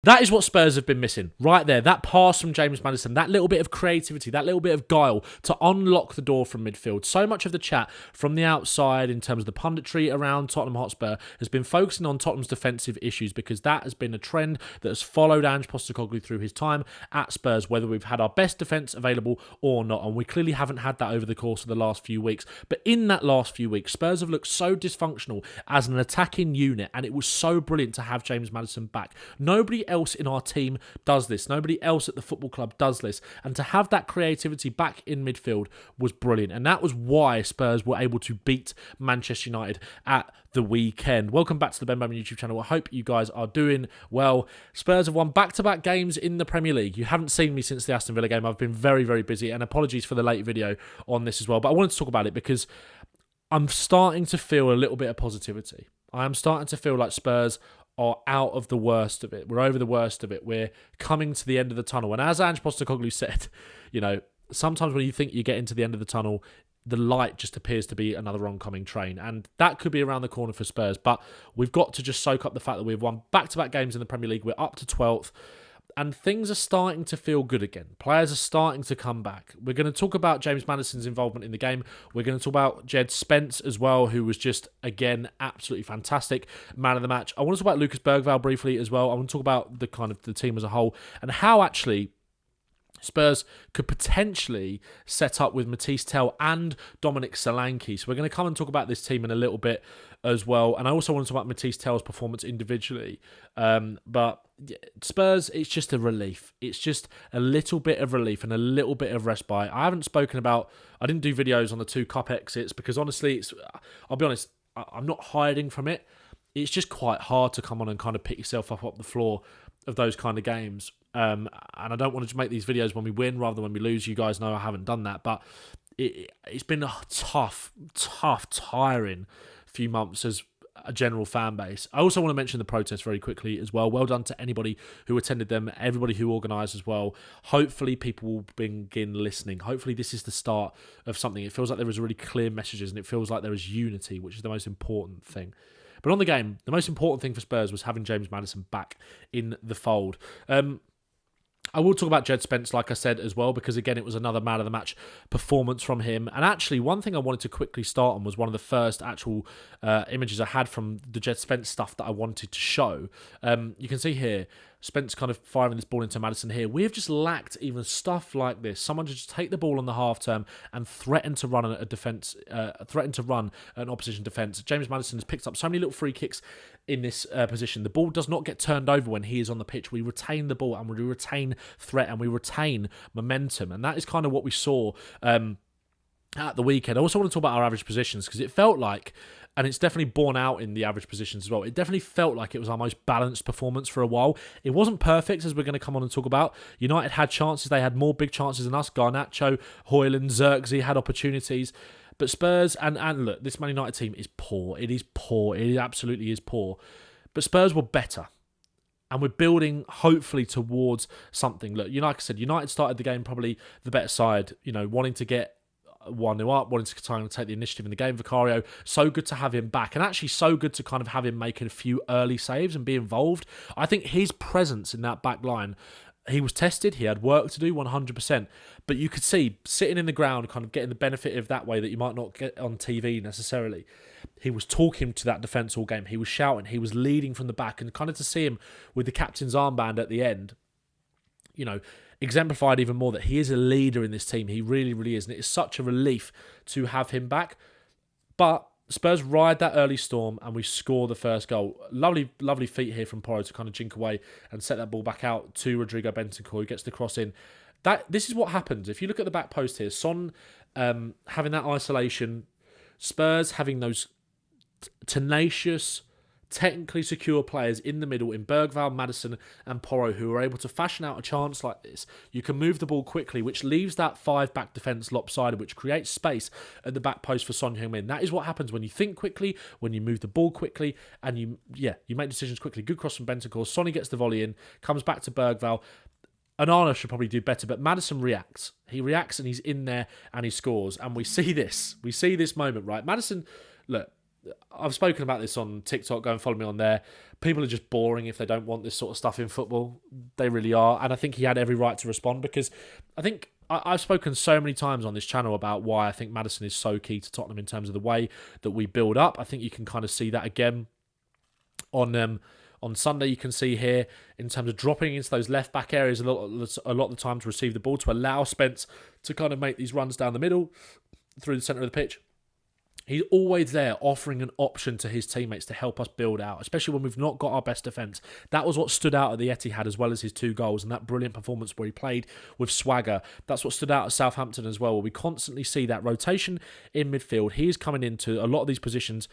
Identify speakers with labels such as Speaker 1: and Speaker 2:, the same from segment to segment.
Speaker 1: That is what Spurs have been missing right there. That pass from James Maddison, that little bit of creativity, that little bit of guile to unlock the door from midfield. So much of the chat from the outside in terms of the punditry around Tottenham Hotspur has been focusing on Tottenham's defensive issues because that has been a trend that has followed Ange Postecoglou through his time at Spurs, whether we've had our best defence available or not. And we clearly haven't had that over the course of the last few weeks. But in that last few weeks, Spurs have looked so dysfunctional as an attacking unit, and it was so brilliant to have James Maddison back. Nobody else in our team does this. Nobody else at the football club does this. And to have that creativity back in midfield was brilliant. And that was why Spurs were able to beat Manchester United at the weekend. Welcome back to the Ben Bowman YouTube channel. I hope you guys are doing well. Spurs have won back-to-back games in the Premier League. You haven't seen me since the Aston Villa game. I've been very, very busy, and apologies for the late video on this as well. But I wanted to talk about it because I'm starting to feel a little bit of positivity. I am starting to feel like Spurs are out of the worst of it. We're over the worst of it. We're coming to the end of the tunnel. And as Ange Postecoglou said, sometimes when you think you get into the end of the tunnel, the light just appears to be another oncoming train. And that could be around the corner for Spurs. But we've got to just soak up the fact that we've won back-to-back games in the Premier League. We're up to 12th. And things are starting to feel good again. Players are starting to come back. We're going to talk about James Maddison's involvement in the game. We're going to talk about Djed Spence as well, who was just, again, absolutely fantastic. Man of the match. I want to talk about Lucas Bergvall briefly as well. I want to talk about the team as a whole and how actually Spurs could potentially set up with Matisse Tell and Dominic Solanke. So we're going to come and talk about this team in a little bit as well. And I also want to talk about Matisse Tell's performance individually. But Spurs, it's just a relief. It's just a little bit of relief and a little bit of respite. I didn't do videos on the 2 cup exits because honestly, I'll be honest, I'm not hiding from it. It's just quite hard to come on and kind of pick yourself up the floor of those kind of games. And I don't want to make these videos when we win rather than when we lose. You guys know I haven't done that. But it's been a tough, tiring few months as a general fan base. I also want to mention the protests very quickly as well. Well done to anybody who attended them, everybody who organised as well. Hopefully people will begin listening. Hopefully this is the start of something. It feels like there is really clear messages and it feels like there is unity, which is the most important thing. But on the game, the most important thing for Spurs was having James Maddison back in the fold. I will talk about Djed Spence, like I said, as well, because, again, it was another man-of-the-match performance from him. And actually, one thing I wanted to quickly start on was one of the first actual images I had from the Djed Spence stuff that I wanted to show. You can see here, Spence kind of firing this ball into Maddison here. We have just lacked even stuff like this. Someone to just take the ball on the half-term and threaten to run a defence, threaten to run an opposition defence. James Maddison has picked up so many little free kicks in this position. The ball does not get turned over when he is on the pitch. We retain the ball and we retain threat and we retain momentum. And that is kind of what we saw at the weekend. I also want to talk about our average positions because it felt like, and it's definitely borne out in the average positions as well, it definitely felt like it was our most balanced performance for a while. It wasn't perfect, as we're going to come on and talk about. United had chances. They had more big chances than us. Garnacho, Højlund, Xerxes had opportunities. But Spurs, and look, this Man United team is poor. It is poor. It absolutely is poor. But Spurs were better. And we're building, hopefully, towards something. Look, like I said, United started the game probably the better side, wanting to get 1-0 up, wanting to try and take the initiative in the game. Vicario, so good to have him back, and actually so good to kind of have him making a few early saves and be involved. I think his presence in that back line, he was tested, he had work to do 100%, but you could see sitting in the ground, kind of getting the benefit of that way that you might not get on TV necessarily. He was talking to that defence all game, he was shouting, he was leading from the back, and kind of to see him with the captain's armband at the end, exemplified even more that he is a leader in this team. He really, really is. And it is such a relief to have him back. But Spurs ride that early storm and we score the first goal. Lovely, lovely feat here from Porro to kind of jink away and set that ball back out to Rodrigo Bentancur, who gets the cross in. This is what happens. If you look at the back post here, Son having that isolation, Spurs having those tenacious, technically secure players in the middle in Bergvall, Maddison and Porro who are able to fashion out a chance like this. You can move the ball quickly, which leaves that 5-back defence lopsided, which creates space at the back post for Son Heung-Min. That is what happens when you think quickly, when you move the ball quickly, and you make decisions quickly. Good cross from Bentancur. Sonny gets the volley in, comes back to Bergvall. Onana should probably do better, but Maddison reacts. He reacts and he's in there and he scores. And we see this. We see this moment, right? Maddison, look, I've spoken about this on TikTok. Go and follow me on there. People are just boring if they don't want this sort of stuff in football. They really are. And I think he had every right to respond, because I think I've spoken so many times on this channel about why I think Maddison is so key to Tottenham in terms of the way that we build up. I think you can kind of see that again on Sunday. You can see here in terms of dropping into those left back areas a lot of the time to receive the ball, to allow Spence to kind of make these runs down the middle through the centre of the pitch. He's always there offering an option to his teammates to help us build out, especially when we've not got our best defence. That was what stood out at the Etihad, as well as his 2 goals and that brilliant performance where he played with swagger. That's what stood out at Southampton as well, where we constantly see that rotation in midfield. He is coming into a lot of these positions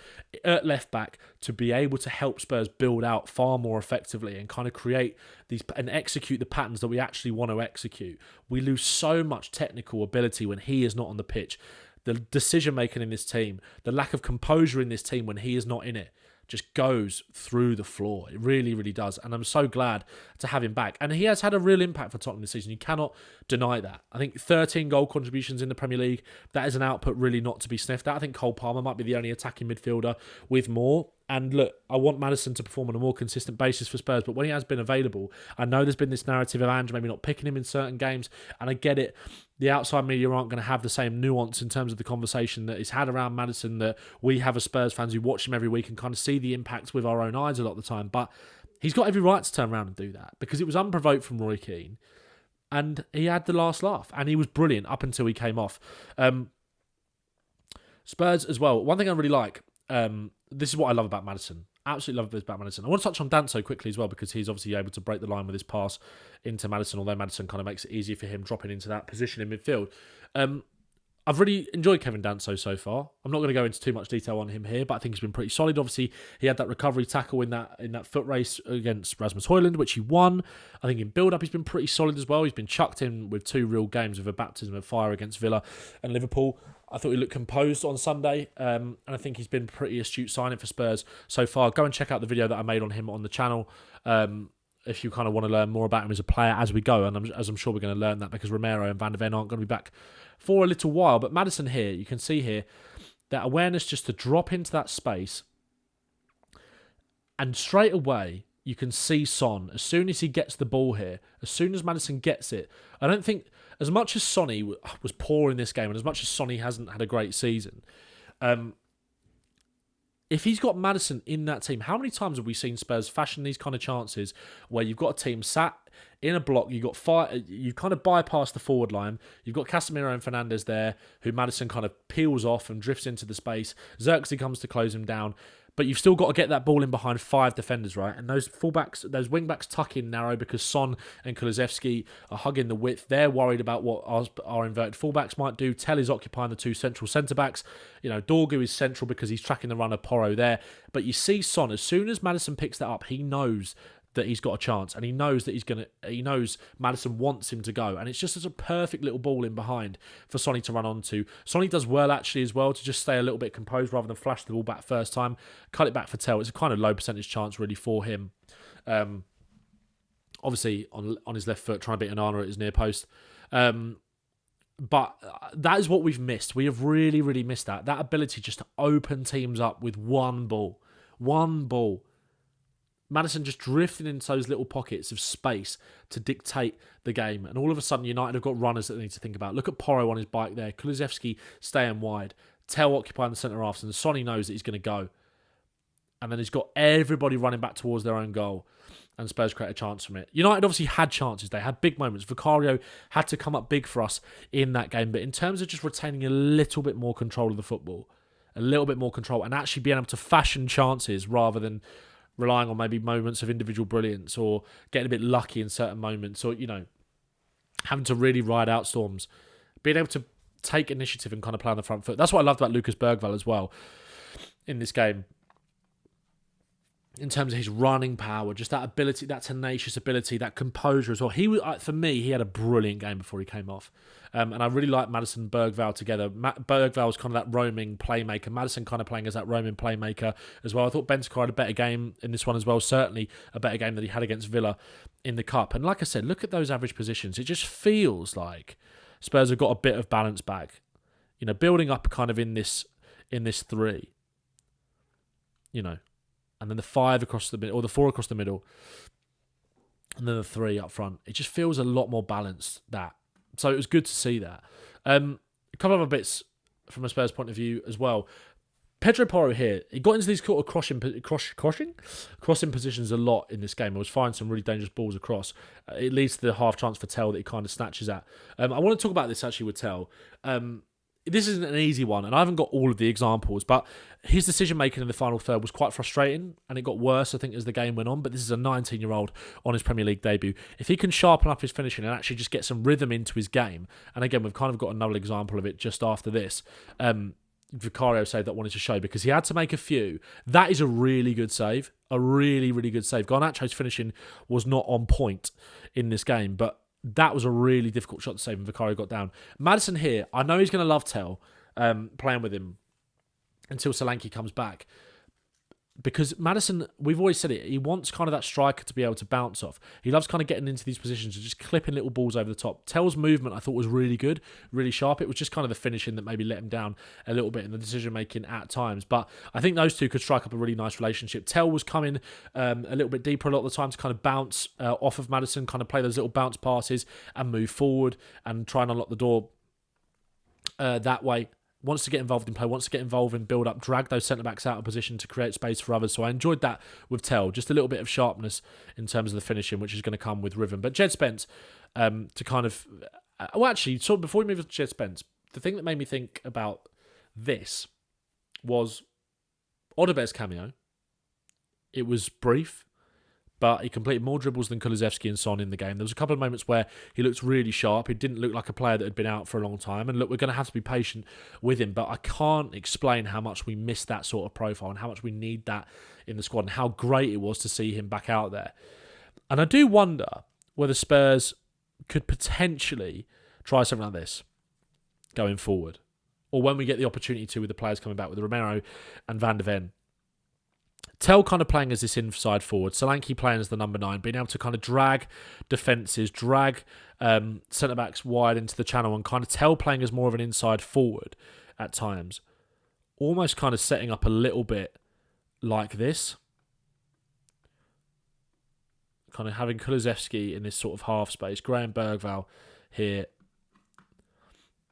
Speaker 1: at left back to be able to help Spurs build out far more effectively and kind of create these and execute the patterns that we actually want to execute. We lose so much technical ability when he is not on the pitch. The decision-making in this team, the lack of composure in this team when he is not in it, just goes through the floor. It really, really does. And I'm so glad to have him back. And he has had a real impact for Tottenham this season. You cannot deny that. I think 13 goal contributions in the Premier League, that is an output really not to be sniffed at. I think Cole Palmer might be the only attacking midfielder with more. And look, I want Maddison to perform on a more consistent basis for Spurs, but when he has been available, I know there's been this narrative of Ange maybe not picking him in certain games, and I get it. The outside media aren't going to have the same nuance in terms of the conversation that is had around Maddison that we have as Spurs fans who watch him every week and kind of see the impacts with our own eyes a lot of the time. But he's got every right to turn around and do that, because it was unprovoked from Roy Keane, and he had the last laugh, and he was brilliant up until he came off. Spurs as well. One thing I really like, this is what I love about Maddison. Absolutely love about Maddison. I want to touch on Danso quickly as well, because he's obviously able to break the line with his pass into Maddison, although Maddison kind of makes it easier for him dropping into that position in midfield. I've really enjoyed Kevin Danso so far. I'm not going to go into too much detail on him here, but I think he's been pretty solid. Obviously, he had that recovery tackle in that foot race against Rasmus Højlund, which he won. I think in build-up, he's been pretty solid as well. He's been chucked in with 2 real games with a baptism of fire against Villa and Liverpool. I thought he looked composed on Sunday, and I think he's been a pretty astute signing for Spurs so far. Go and check out the video that I made on him on the channel if you kind of want to learn more about him as a player as we go, and as I'm sure we're going to learn that, because Romero and Van de Ven aren't going to be back for a little while. But Maddison here, you can see here, that awareness just to drop into that space, and straight away you can see Son, as soon as he gets the ball here, as soon as Maddison gets it, I don't think, as much as Sonny was poor in this game, and as much as Sonny hasn't had a great season, if he's got Maddison in that team, how many times have we seen Spurs fashion these kind of chances where you've got a team sat in a block, you've kind of bypassed the forward line, you've got Casemiro and Fernandes there, who Maddison kind of peels off and drifts into the space, Xerxes comes to close him down, but you've still got to get that ball in behind 5 defenders, right? And those wing-backs tuck in narrow because Son and Kulusevski are hugging the width. They're worried about what our inverted fullbacks might do. Tell is occupying the 2 central centre-backs. You know, Dorgu is central because he's tracking the runner Porro there. But you see Son, as soon as Maddison picks that up, he knows that he's got a chance, and he knows that he knows Maddison wants him to go, and it's just as a perfect little ball in behind for Sonny to run onto. Sonny does well actually as well to just stay a little bit composed rather than flash the ball back first time, cut it back for Tell. It's a kind of low percentage chance really for him. Obviously on his left foot trying to beat Onana at his near post. But that is what we've missed. We have really, really missed that ability just to open teams up with one ball. Maddison just drifting into those little pockets of space to dictate the game. And all of a sudden, United have got runners that they need to think about. Look at Porro on his bike there. Kulusevski staying wide. Tell occupying the centre half. And Sonny knows that he's going to go. And then he's got everybody running back towards their own goal. And Spurs create a chance from it. United obviously had chances. They had big moments. Vicario had to come up big for us in that game. But in terms of just retaining a little bit more control of the football, a little bit more control, and actually being able to fashion chances rather than relying on maybe moments of individual brilliance or getting a bit lucky in certain moments, or, you know, having to really ride out storms. Being able to take initiative and kind of play on the front foot. That's what I loved about Lucas Bergvall as well in this game. In terms of his running power, just that ability, that tenacious ability, that composure as well. For me, he had a brilliant game before he came off. And I really like Maddison and Bergvall together. Bergvall was kind of that roaming playmaker. Maddison kind of playing as that roaming playmaker as well. I thought Bentancur had a better game in this one as well. Certainly a better game than he had against Villa in the Cup. And like I said, look at those average positions. It just feels like Spurs have got a bit of balance back. You know, building up kind of in this 3. you know, and then the 5 across the middle, or the 4 across the middle, and then the 3 up front. It just feels a lot more balanced, that. So it was good to see that. A couple of other bits from a Spurs point of view as well. Pedro Porro here, he got into these sort of crossing positions a lot in this game. He was firing some really dangerous balls across. It leads to the half chance for Tell that he kind of snatches at. I want to talk about this actually with Tell. This isn't an easy one, and I haven't got all of the examples, but his decision-making in the final third was quite frustrating, and it got worse, I think, as the game went on, but this is a 19-year-old on his Premier League debut. If he can sharpen up his finishing and actually just get some rhythm into his game, and again, we've kind of got another example of it just after this, Vicario saved that wanted to show, because he had to make a few. That is a really good save, a really, really good save. Garnacho's finishing was not on point in this game, but that was a really difficult shot to save, and Vicario got down. Maddison here, I know he's going to love Tell playing with him until Solanke comes back. Because Maddison, we've always said it, he wants kind of that striker to be able to bounce off. He loves kind of getting into these positions and just clipping little balls over the top. Tell's movement, I thought, was really good, really sharp. It was just kind of the finishing that maybe let him down a little bit in the decision-making at times. But I think those two could strike up a really nice relationship. Tell was coming a little bit deeper a lot of the time to kind of bounce off of Maddison, kind of play those little bounce passes and move forward and try and unlock the door that way. Wants to get involved in play, wants to get involved in build-up, drag those centre-backs out of position to create space for others. So I enjoyed that with Tell. Just a little bit of sharpness in terms of the finishing, which is going to come with rhythm. But Djed Spence, to kind of... well, actually, so before we move to Djed Spence, the thing that made me think about this was Odebear's cameo. It was brief, but he completed more dribbles than Kulusevski and Son in the game. There was a couple of moments where he looked really sharp. He didn't look like a player that had been out for a long time. And look, we're going to have to be patient with him, but I can't explain how much we miss that sort of profile and how much we need that in the squad and how great it was to see him back out there. And I do wonder whether Spurs could potentially try something like this going forward, or when we get the opportunity to with the players coming back with Romero and Van de Ven. Tell kind of playing as this inside forward, Solanke playing as the number 9, being able to kind of drag defences, drag centre-backs wide into the channel, and kind of Tell playing as more of an inside forward at times. Almost kind of setting up a little bit like this. Kind of having Kulusevski in this sort of half space, Graham Bergvall here.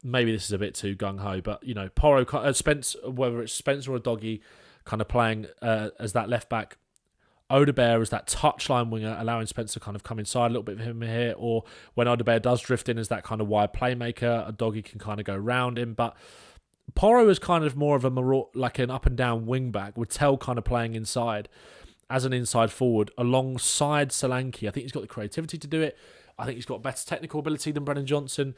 Speaker 1: Maybe this is a bit too gung-ho, but, you know, Porro, Spence, whether it's Spence or a Doggy, kind of playing as that left back, Odebear as that touchline winger, allowing Spence to kind of come inside a little bit of him here, or when Odebear does drift in as that kind of wide playmaker, a Doggy can kind of go round him. But Porro is kind of more of like an up and down wing back, with Tell kind of playing inside as an inside forward alongside Solanke. I think he's got the creativity to do it. I think he's got better technical ability than Brennan Johnson.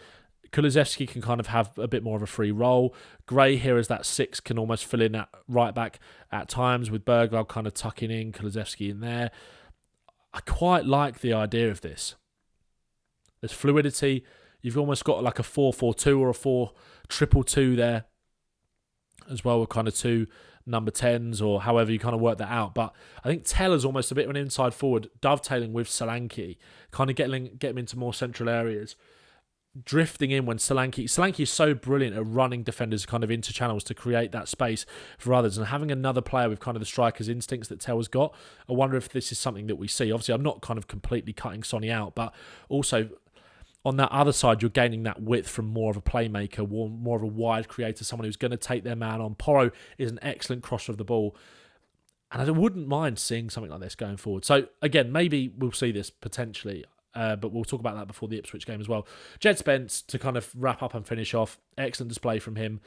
Speaker 1: Kulusevski can kind of have a bit more of a free role. Gray here as that 6 can almost fill in at right back at times, with Bergvall kind of tucking in, Kulusevski in there. I quite like the idea of this. There's fluidity. You've almost got like a 4-4-2 or a 4-2-2 there as well, with kind of 2 number 10s, or however you kind of work that out. But I think Tell is almost a bit of an inside forward, dovetailing with Solanke, kind of get him into more central areas, drifting in when Solanke is so brilliant at running defenders kind of into channels to create that space for others, and having another player with kind of the striker's instincts that Tell's got. I wonder if this is something that we see. Obviously, I'm not kind of completely cutting Sonny out, but also on that other side, you're gaining that width from more of a playmaker, more of a wide creator, someone who's going to take their man on. Porro is an excellent crosser of the ball, and I wouldn't mind seeing something like this going forward. So again, maybe we'll see this potentially. But we'll talk about that before the Ipswich game as well. Djed Spence, to kind of wrap up and finish off, excellent display from him.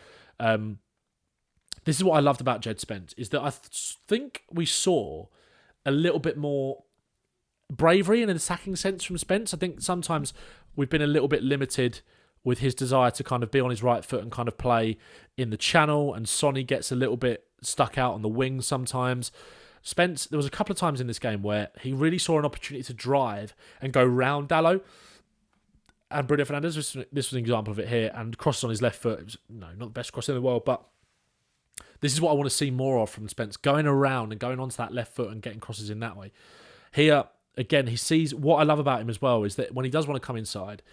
Speaker 1: This is what I loved about Djed Spence, is that I think we saw a little bit more bravery in an attacking sense from Spence. I think sometimes we've been a little bit limited with his desire to kind of be on his right foot and kind of play in the channel, and Sonny gets a little bit stuck out on the wing sometimes. Spence, there was a couple of times in this game where he really saw an opportunity to drive and go round Dalot and Bruno Fernandes. This was an example of it here, and crosses on his left foot. It was, not the best cross in the world, but this is what I want to see more of from Spence, going around and going onto that left foot and getting crosses in that way. Here, again, he sees, what I love about him as well is that when he does want to come inside,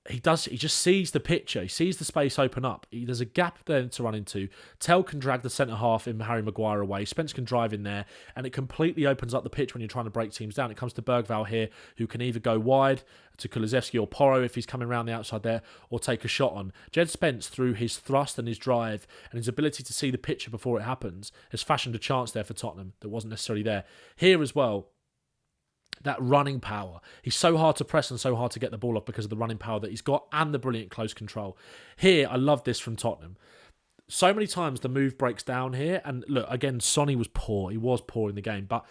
Speaker 1: he just sees the picture. He sees the space open up. There's a gap there to run into. Tell can drag the centre-half in Harry Maguire away. Spence can drive in there, and it completely opens up the pitch when you're trying to break teams down. It comes to Bergvall here, who can either go wide to Kulusevski or Porro if he's coming around the outside there, or take a shot on. Djed Spence, through his thrust and his drive and his ability to see the picture before it happens, has fashioned a chance there for Tottenham that wasn't necessarily there. Here as well, that running power. He's so hard to press and so hard to get the ball off because of the running power that he's got and the brilliant close control. Here, I love this from Tottenham. So many times the move breaks down here. And look, again, Sonny was poor. He was poor in the game. But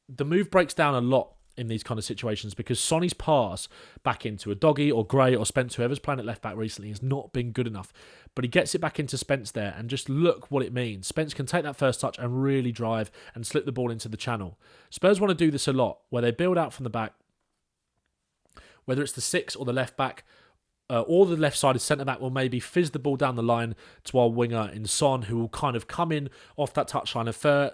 Speaker 1: the move breaks down a lot in these kind of situations because Sonny's pass back into a Doggy or Gray or Spence, whoever's playing at left back recently, has not been good enough. But he gets it back into Spence there, and just look what it means. Spence can take that first touch and really drive and slip the ball into the channel. Spurs want to do this a lot, where they build out from the back, whether it's the 6 or the left back, or the left-sided centre-back will maybe fizz the ball down the line to our winger in Son, who will kind of come in off that touchline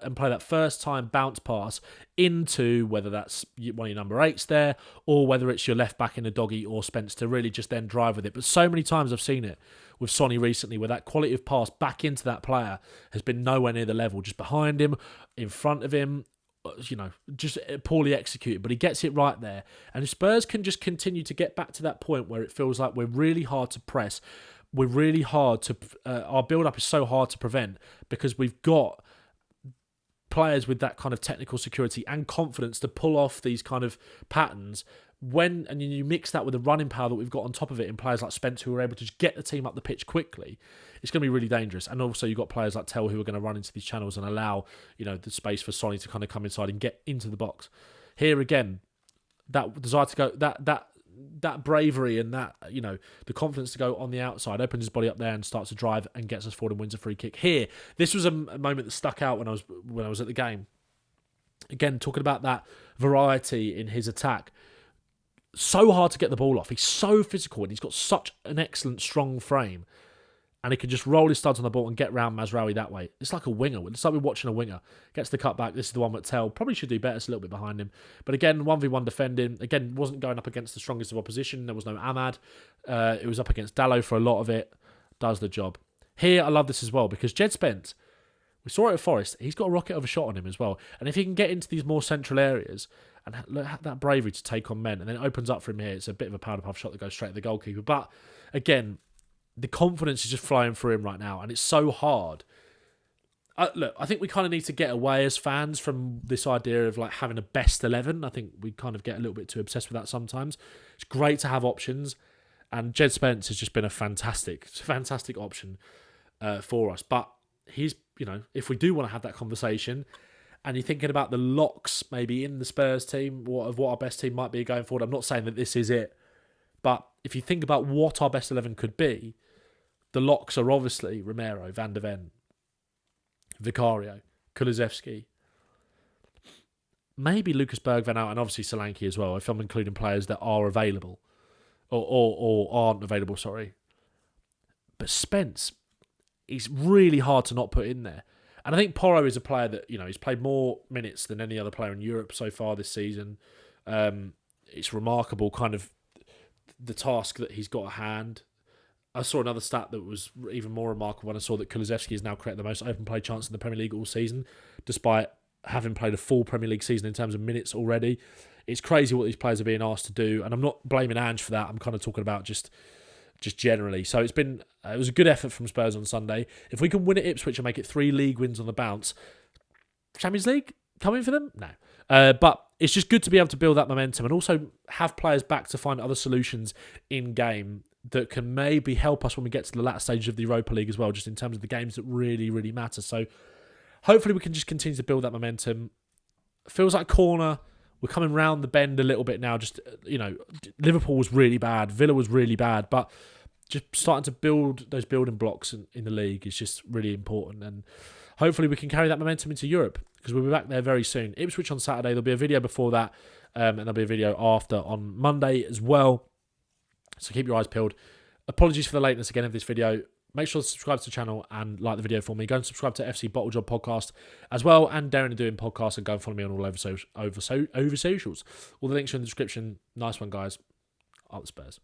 Speaker 1: and play that first-time bounce pass into, whether that's one of your number 8s there, or whether it's your left-back in a Doggy or Spence to really just then drive with it. But so many times I've seen it with Sonny recently, where that quality of pass back into that player has been nowhere near the level, just behind him, in front of him, just poorly executed, but he gets it right there. And if Spurs can just continue to get back to that point where it feels like we're really hard to press, we're really hard to, our build-up is so hard to prevent because we've got players with that kind of technical security and confidence to pull off these kind of patterns. And you mix that with the running power that we've got on top of it in players like Spence, who are able to just get the team up the pitch quickly, it's going to be really dangerous. And also you've got players like Tell who are going to run into these channels and allow, the space for Sonny to kind of come inside and get into the box. Here again, that desire to go, that bravery and that, the confidence to go on the outside, opens his body up there and starts to drive and gets us forward and wins a free kick. Here, this was a moment that stuck out when I was at the game. Again, talking about that variety in his attack. So hard to get the ball off. He's so physical and he's got such an excellent, strong frame. And he can just roll his studs on the ball and get round Mazraoui that way. It's like a winger. It's like we're watching a winger. Gets the cut back. This is the one that Tell probably should do better. It's a little bit behind him. But again, 1v1 defending. Again, wasn't going up against the strongest of opposition. There was no Ahmad. It was up against Dalot for a lot of it. Does the job. Here, I love this as well because Djed Spence, we saw it at Forest. He's got a rocket of a shot on him as well. And if he can get into these more central areas and have that bravery to take on men, and then it opens up for him here. It's a bit of a powder puff shot that goes straight at the goalkeeper. But again, the confidence is just flying through him right now, and it's so hard. Look, I think we kind of need to get away as fans from this idea of like having a best 11. I think we kind of get a little bit too obsessed with that sometimes. It's great to have options, and Djed Spence has just been a fantastic option for us. But he's, if we do want to have that conversation, and you're thinking about the locks maybe in the Spurs team, what our best team might be going forward. I'm not saying that this is it, but if you think about what our best 11 could be, the locks are obviously Romero, Van de Ven, Vicario, Kulusevski, maybe Lucas Berg, Van Out, and obviously Solanke as well, if I'm including players that are available, or aren't available, sorry. But Spence, he's really hard to not put in there. And I think Porro is a player that, he's played more minutes than any other player in Europe so far this season. It's remarkable kind of the task that he's got at hand. I saw another stat that was even more remarkable when I saw that Kulusevski has now created the most open play chance in the Premier League all season, despite having played a full Premier League season in terms of minutes already. It's crazy what these players are being asked to do, and I'm not blaming Ange for that. I'm kind of talking about just generally. So it was a good effort from Spurs on Sunday. If we can win at Ipswich and make it 3 league wins on the bounce, Champions League coming for them? No. But it's just good to be able to build that momentum and also have players back to find other solutions in game that can maybe help us when we get to the latter stage of the Europa League as well, just in terms of the games that really, really matter. So hopefully we can just continue to build that momentum. Feels like corner. We're coming round the bend a little bit now. Just, Liverpool was really bad. Villa was really bad. But just starting to build those building blocks in the league is just really important. And hopefully we can carry that momentum into Europe because we'll be back there very soon. Ipswich on Saturday. There'll be a video before that. And there'll be a video after on Monday as well. So keep your eyes peeled. Apologies for the lateness again of this video. Make sure to subscribe to the channel and like the video for me. Go and subscribe to FC Bottle Job Podcast as well, and Darren Doing Podcast, and go and follow me on all over socials. All the links are in the description. Nice one, guys. Up the Spurs.